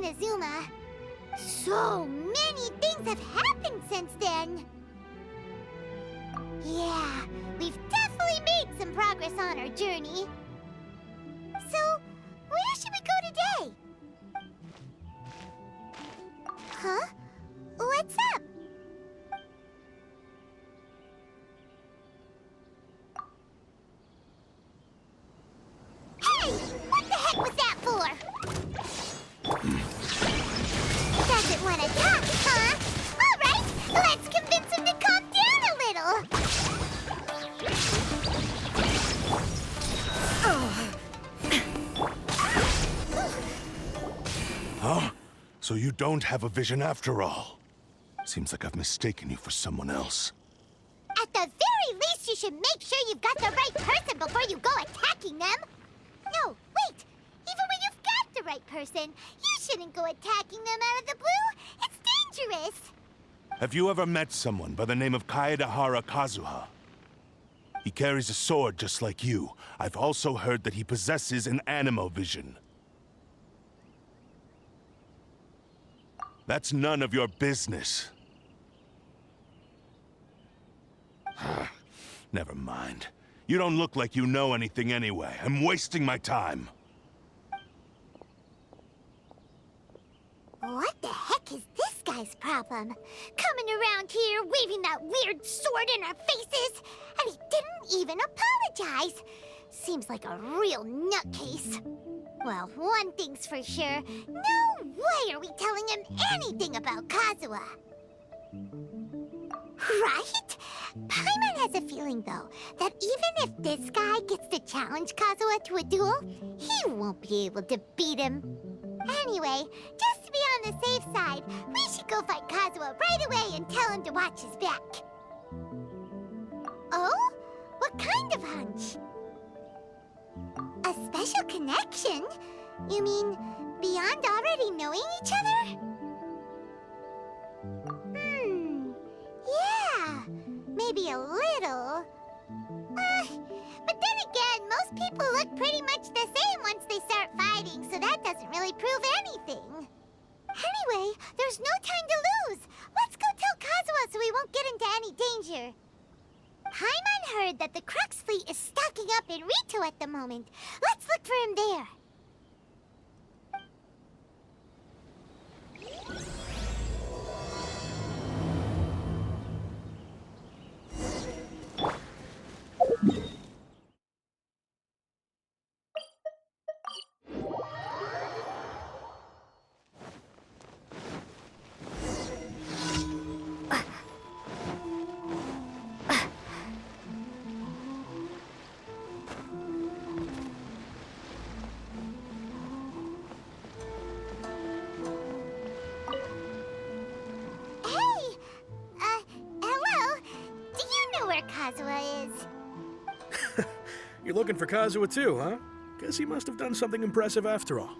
Inazuma. So many things have happened since then. Yeah, we've definitely made some progress on our journey. So, where should we go today? Huh? What's up? Hey! What the heck was that for? Doesn't want to talk, huh? All right, let's convince him to calm down a little. Huh? So you don't have a vision after all? Seems like I've mistaken you for someone else. At the very least, you should make sure you've got the right person before you go attacking them. No, wait. Even when you've got the right person, you shouldn't go attacking them out of the blue. It's dangerous. Have you ever met someone by the name of Kazuha? He carries a sword just like you. I've also heard that he possesses an animo vision. That's none of your business. Never mind. You don't look like you know anything anyway. I'm wasting my time. What the heck is this guy's problem? Coming around here, waving that weird sword in our faces, and he didn't even apologize. Seems like a real nutcase. Well, one thing's for sure. No way are we telling him anything about Kazuha. Right? Paimon has a feeling, though, that even if this guy gets to challenge Kazuha to a duel, he won't be able to beat him. Anyway, just to be on the safe side, we should go fight Kazuha right away and tell him to watch his back. Oh? What kind of hunch? A special connection? You mean beyond already knowing each other? Yeah, maybe a little. But then again, most people look pretty much the same once they start fighting, so that doesn't really prove anything. Anyway, there's no time to lose. Let's go tell Kazuha so we won't get into any danger. Paimon heard that the Crux fleet is stocking up in Rito at the moment. Let's look for him there. Kazuha is. You're looking for Kazuha too, huh? Guess he must have done something impressive after all.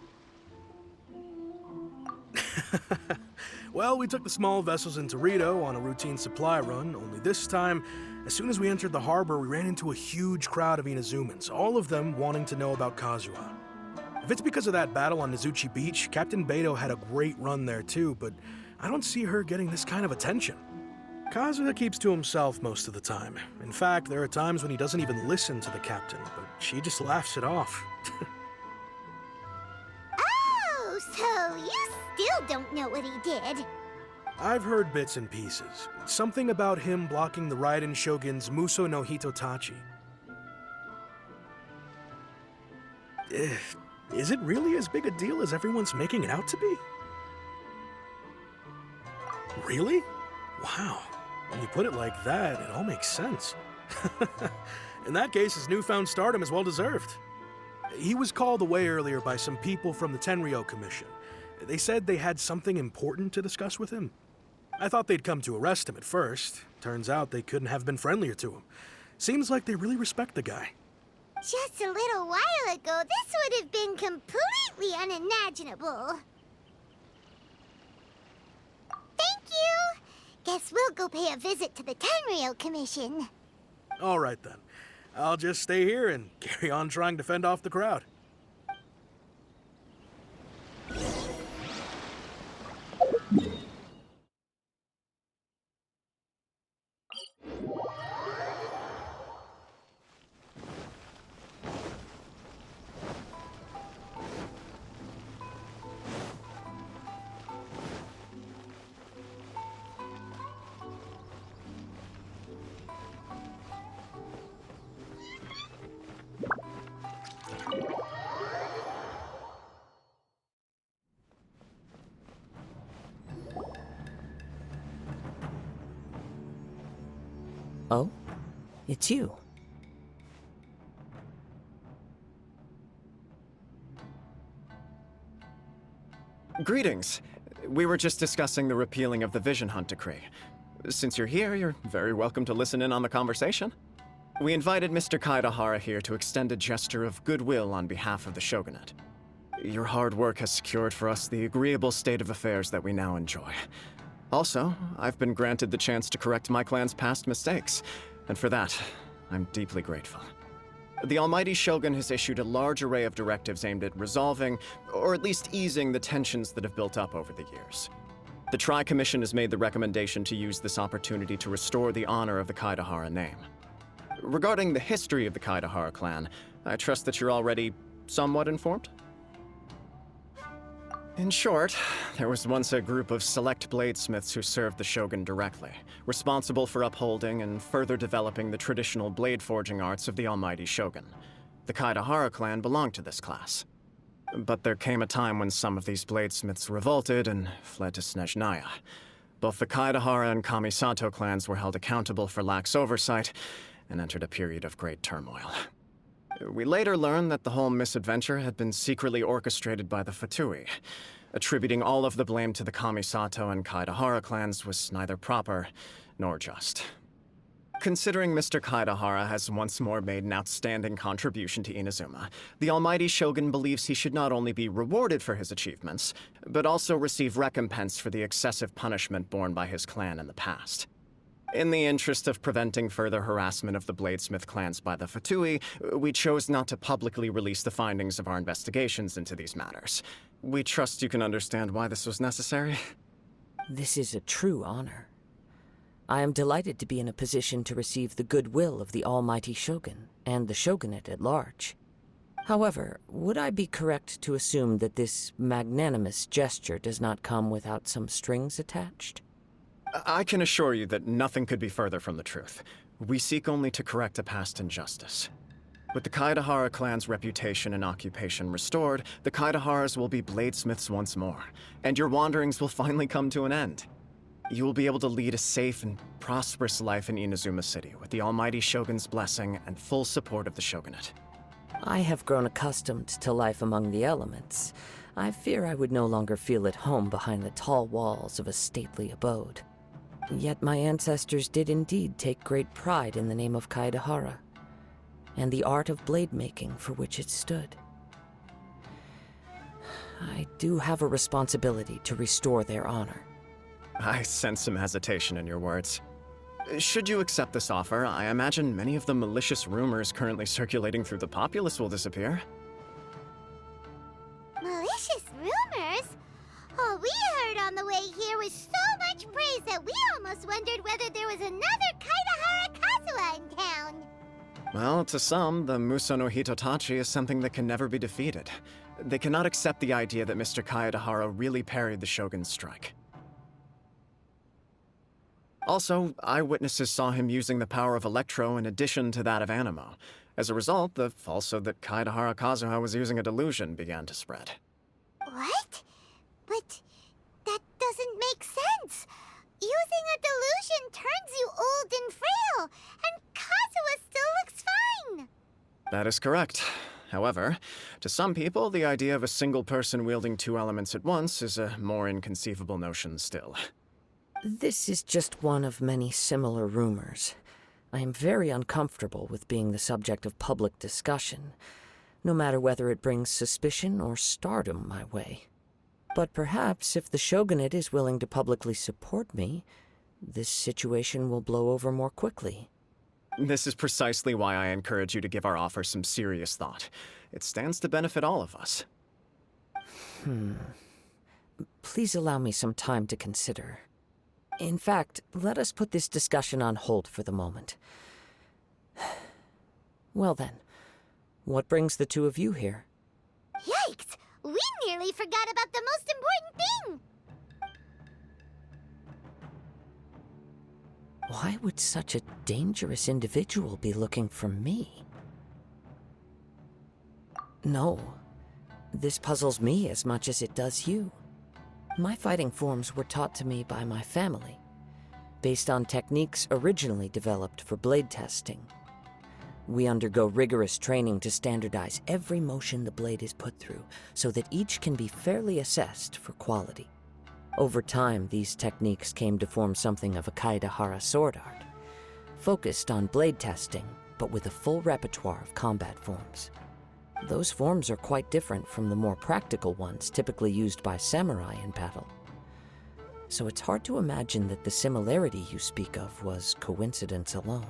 Well, we took the small vessels into Rito on a routine supply run, only this time, as soon as we entered the harbor, we ran into a huge crowd of Inazumans, all of them wanting to know about Kazuha. If it's because of that battle on Nizuchi Beach, Captain Beto had a great run there too, but I don't see her getting this kind of attention. Kazuha keeps to himself most of the time. In fact, there are times when he doesn't even listen to the captain, but she just laughs it off. Oh, so you still don't know what he did? I've heard bits and pieces. Something about him blocking the Raiden Shogun's Muso no Hitotachi. Is it really as big a deal as everyone's making it out to be? Really? Wow. When you put it like that, it all makes sense. In that case, his newfound stardom is well deserved. He was called away earlier by some people from the Tenryou Commission. They said they had something important to discuss with him. I thought they'd come to arrest him at first. Turns out they couldn't have been friendlier to him. Seems like they really respect the guy. Just a little while ago, this would have been completely unimaginable. Thank you! Guess we'll go pay a visit to the Tenryou Commission. All right then. I'll just stay here and carry on trying to fend off the crowd. Oh? It's you. Greetings. We were just discussing the repealing of the Vision Hunt Decree. Since you're here, you're very welcome to listen in on the conversation. We invited Mr. Kaedahara here to extend a gesture of goodwill on behalf of the Shogunate. Your hard work has secured for us the agreeable state of affairs that we now enjoy. Also, I've been granted the chance to correct my clan's past mistakes, and for that, I'm deeply grateful. The Almighty Shogun has issued a large array of directives aimed at resolving, or at least easing, the tensions that have built up over the years. The Tri-Commission has made the recommendation to use this opportunity to restore the honor of the Kaedahara name. Regarding the history of the Kaedahara clan, I trust that you're already somewhat informed? In short, there was once a group of select bladesmiths who served the Shogun directly, responsible for upholding and further developing the traditional blade forging arts of the Almighty Shogun. The Kaedahara clan belonged to this class. But there came a time when some of these bladesmiths revolted and fled to Snezhnaya. Both the Kaedahara and Kamisato clans were held accountable for lax oversight and entered a period of great turmoil. We later learned that the whole misadventure had been secretly orchestrated by the Fatui. Attributing all of the blame to the Kamisato and Kaedahara clans was neither proper nor just. Considering Mr. Kaedahara has once more made an outstanding contribution to Inazuma, the Almighty Shogun believes he should not only be rewarded for his achievements, but also receive recompense for the excessive punishment borne by his clan in the past. In the interest of preventing further harassment of the Bladesmith clans by the Fatui, we chose not to publicly release the findings of our investigations into these matters. We trust you can understand why this was necessary. This is a true honor. I am delighted to be in a position to receive the goodwill of the Almighty Shogun and the Shogunate at large. However, would I be correct to assume that this magnanimous gesture does not come without some strings attached? I can assure you that nothing could be further from the truth. We seek only to correct a past injustice. With the Kaedahara clan's reputation and occupation restored, the Kaedaharas will be bladesmiths once more, and your wanderings will finally come to an end. You will be able to lead a safe and prosperous life in Inazuma City with the Almighty Shogun's blessing and full support of the Shogunate. I have grown accustomed to life among the elements. I fear I would no longer feel at home behind the tall walls of a stately abode. Yet my ancestors did indeed take great pride in the name of Kaedahara, and the art of blade making for which it stood. I do have a responsibility to restore their honor. I sense some hesitation in your words. Should you accept this offer, I imagine many of the malicious rumors currently circulating through the populace will disappear. Malicious rumors? All we heard on the way here was so much praise that we almost wondered whether there was another Kaedahara Kazuha in town. Well, to some, the Muso no Hitotachi is something that can never be defeated. They cannot accept the idea that Mr. Kaedahara really parried the Shogun's strike. Also, eyewitnesses saw him using the power of Electro in addition to that of Animo. As a result, the falsehood that Kaedahara Kazuha was using a delusion began to spread. What? But that doesn't make sense. Using a delusion turns you old and frail, and Kazuha still looks fine. That is correct. However, to some people, the idea of a single person wielding two elements at once is a more inconceivable notion still. This is just one of many similar rumors. I am very uncomfortable with being the subject of public discussion, no matter whether it brings suspicion or stardom my way. But perhaps if the Shogunate is willing to publicly support me, this situation will blow over more quickly. This is precisely why I encourage you to give our offer some serious thought. It stands to benefit all of us. Please allow me some time to consider. In fact, let us put this discussion on hold for the moment. Well then, what brings the two of you here? Yikes! We nearly forgot about the most important thing! Why would such a dangerous individual be looking for me? No, this puzzles me as much as it does you. My fighting forms were taught to me by my family. based on techniques originally developed for blade testing. We undergo rigorous training to standardize every motion the blade is put through, so that each can be fairly assessed for quality. Over time, these techniques came to form something of a Kaedahara sword art, focused on blade testing, but with a full repertoire of combat forms. Those forms are quite different from the more practical ones typically used by samurai in battle. So it's hard to imagine that the similarity you speak of was coincidence alone.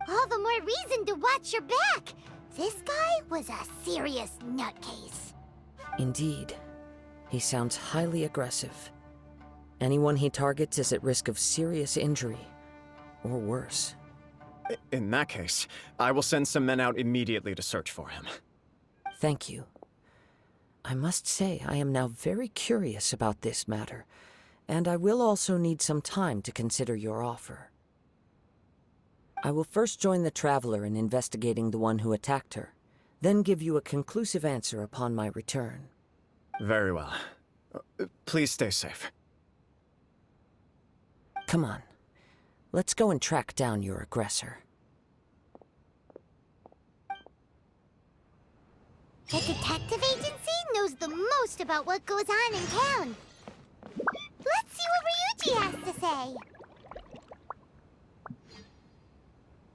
All the more reason to watch your back! This guy was a serious nutcase. Indeed. He sounds highly aggressive. Anyone he targets is at risk of serious injury, or worse. In that case, I will send some men out immediately to search for him. Thank you. I must say I am now very curious about this matter, and I will also need some time to consider your offer. I will first join the Traveler in investigating the one who attacked her, then give you a conclusive answer upon my return. Very well. Please stay safe. Come on. Let's go and track down your aggressor. The detective agency knows the most about what goes on in town. Let's see what Ryuji has to say.